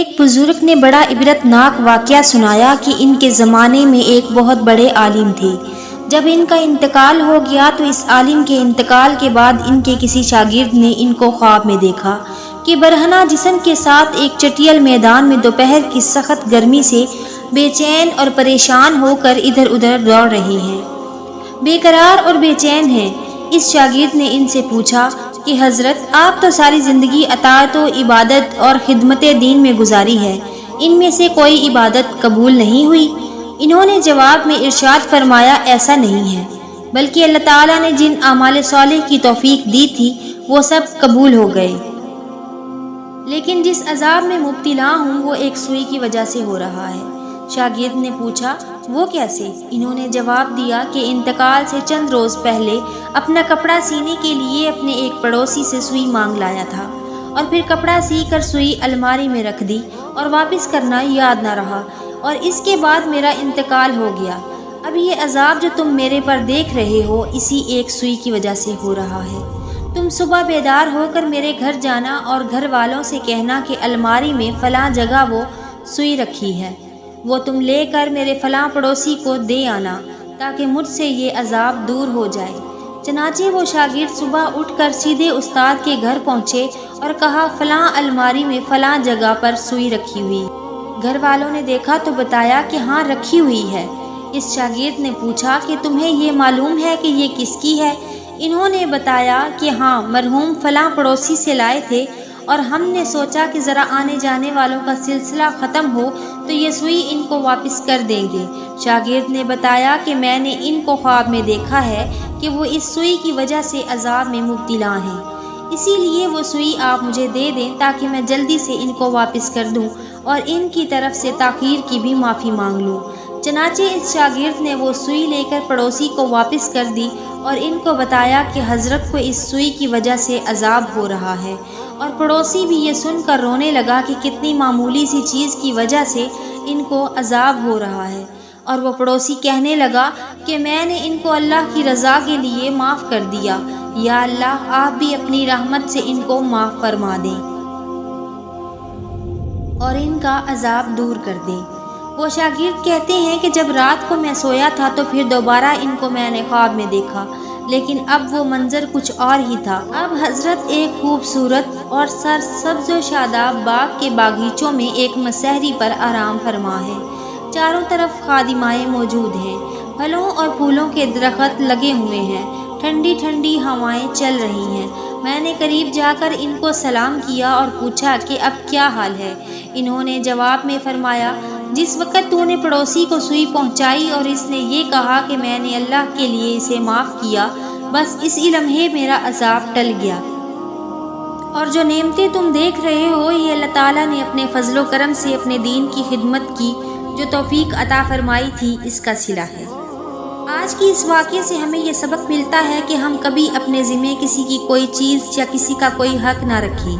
ایک بزرگ نے بڑا عبرتناک واقعہ سنایا کہ ان کے زمانے میں ایک بہت بڑے عالم تھے۔ جب ان کا انتقال ہو گیا تو اس عالم کے انتقال کے بعد ان کے کسی شاگرد نے ان کو خواب میں دیکھا کہ برہنہ جسم کے ساتھ ایک چٹیل میدان میں دوپہر کی سخت گرمی سے بے چین اور پریشان ہو کر ادھر ادھر دوڑ رہے ہیں، بے قرار اور بے چین ہیں۔ اس شاگرد نے ان سے پوچھا کہ حضرت، آپ تو ساری زندگی اطاعت و عبادت اور خدمت دین میں گزاری ہے، ان میں سے کوئی عبادت قبول نہیں ہوئی؟ انہوں نے جواب میں ارشاد فرمایا، ایسا نہیں ہے، بلکہ اللہ تعالیٰ نے جن اعمال صالح کی توفیق دی تھی وہ سب قبول ہو گئے، لیکن جس عذاب میں مبتلا ہوں وہ ایک سوئی کی وجہ سے ہو رہا ہے۔ شاگرد نے پوچھا، وہ کیسے؟ انہوں نے جواب دیا کہ انتقال سے چند روز پہلے اپنا کپڑا سینے کے لیے اپنے ایک پڑوسی سے سوئی مانگ لایا تھا، اور پھر کپڑا سی کر سوئی الماری میں رکھ دی اور واپس کرنا یاد نہ رہا، اور اس کے بعد میرا انتقال ہو گیا۔ اب یہ عذاب جو تم میرے پر دیکھ رہے ہو اسی ایک سوئی کی وجہ سے ہو رہا ہے۔ تم صبح بیدار ہو کر میرے گھر جانا اور گھر والوں سے کہنا کہ الماری میں فلاں جگہ وہ سوئی رکھی ہے، وہ تم لے کر میرے فلاں پڑوسی کو دے آنا تاکہ مجھ سے یہ عذاب دور ہو جائے۔ چنانچہ وہ شاگرد صبح اٹھ کر سیدھے استاد کے گھر پہنچے اور کہا، فلاں الماری میں فلاں جگہ پر سوئی رکھی ہوئی۔ گھر والوں نے دیکھا تو بتایا کہ ہاں رکھی ہوئی ہے۔ اس شاگرد نے پوچھا کہ تمہیں یہ معلوم ہے کہ یہ کس کی ہے؟ انہوں نے بتایا کہ ہاں، مرحوم فلاں پڑوسی سے لائے تھے، اور ہم نے سوچا کہ ذرا آنے جانے والوں کا سلسلہ ختم ہو تو یہ سوئی ان کو واپس کر دیں گے۔ شاگرد نے بتایا کہ میں نے ان کو خواب میں دیکھا ہے کہ وہ اس سوئی کی وجہ سے عذاب میں مبتلا ہیں، اسی لیے وہ سوئی آپ مجھے دے دیں تاکہ میں جلدی سے ان کو واپس کر دوں اور ان کی طرف سے تاخیر کی بھی معافی مانگ لوں۔ چنانچہ اس شاگرد نے وہ سوئی لے کر پڑوسی کو واپس کر دی اور ان کو بتایا کہ حضرت کو اس سوئی کی وجہ سے عذاب ہو رہا ہے، اور پڑوسی بھی یہ سن کر رونے لگا کہ کتنی معمولی سی چیز کی وجہ سے ان کو عذاب ہو رہا ہے، اور وہ پڑوسی کہنے لگا کہ میں نے ان کو اللہ کی رضا کے لیے معاف کر دیا، یا اللہ آپ بھی اپنی رحمت سے ان کو معاف فرما دیں اور ان کا عذاب دور کر دیں۔ وہ شاگرد کہتے ہیں کہ جب رات کو میں سویا تھا تو پھر دوبارہ ان کو میں نے خواب میں دیکھا، لیکن اب وہ منظر کچھ اور ہی تھا۔ اب حضرت ایک خوبصورت اور سرسبز و شاداب باغ کے باغیچوں میں ایک مسحری پر آرام فرما ہے۔ چاروں طرف خادمائیں موجود ہیں، پھلوں اور پھولوں کے درخت لگے ہوئے ہیں، ٹھنڈی ٹھنڈی ہوائیں چل رہی ہیں۔ میں نے قریب جا کر ان کو سلام کیا اور پوچھا کہ اب کیا حال ہے؟ انہوں نے جواب میں فرمایا، جس وقت تو نے پڑوسی کو سوئی پہنچائی اور اس نے یہ کہا کہ میں نے اللہ کے لیے اسے معاف کیا، بس اسی لمحے میرا عذاب ٹل گیا، اور جو نعمتیں تم دیکھ رہے ہو یہ اللہ تعالیٰ نے اپنے فضل و کرم سے اپنے دین کی خدمت کی جو توفیق عطا فرمائی تھی، اس کا صلہ ہے۔ آج کی اس واقعے سے ہمیں یہ سبق ملتا ہے کہ ہم کبھی اپنے ذمے کسی کی کوئی چیز یا کسی کا کوئی حق نہ رکھیں،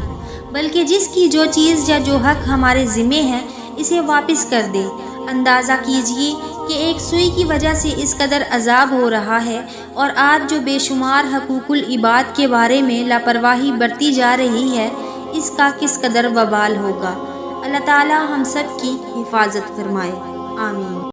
بلکہ جس کی جو چیز یا جو حق ہمارے ذمے ہے اسے واپس کر دیں۔ اندازہ کیجئے کہ ایک سوئی کی وجہ سے اس قدر عذاب ہو رہا ہے، اور آج جو بے شمار حقوق العباد کے بارے میں لاپرواہی برتی جا رہی ہے، اس کا کس قدر وبال ہوگا۔ اللہ تعالی ہم سب کی حفاظت فرمائے، آمین۔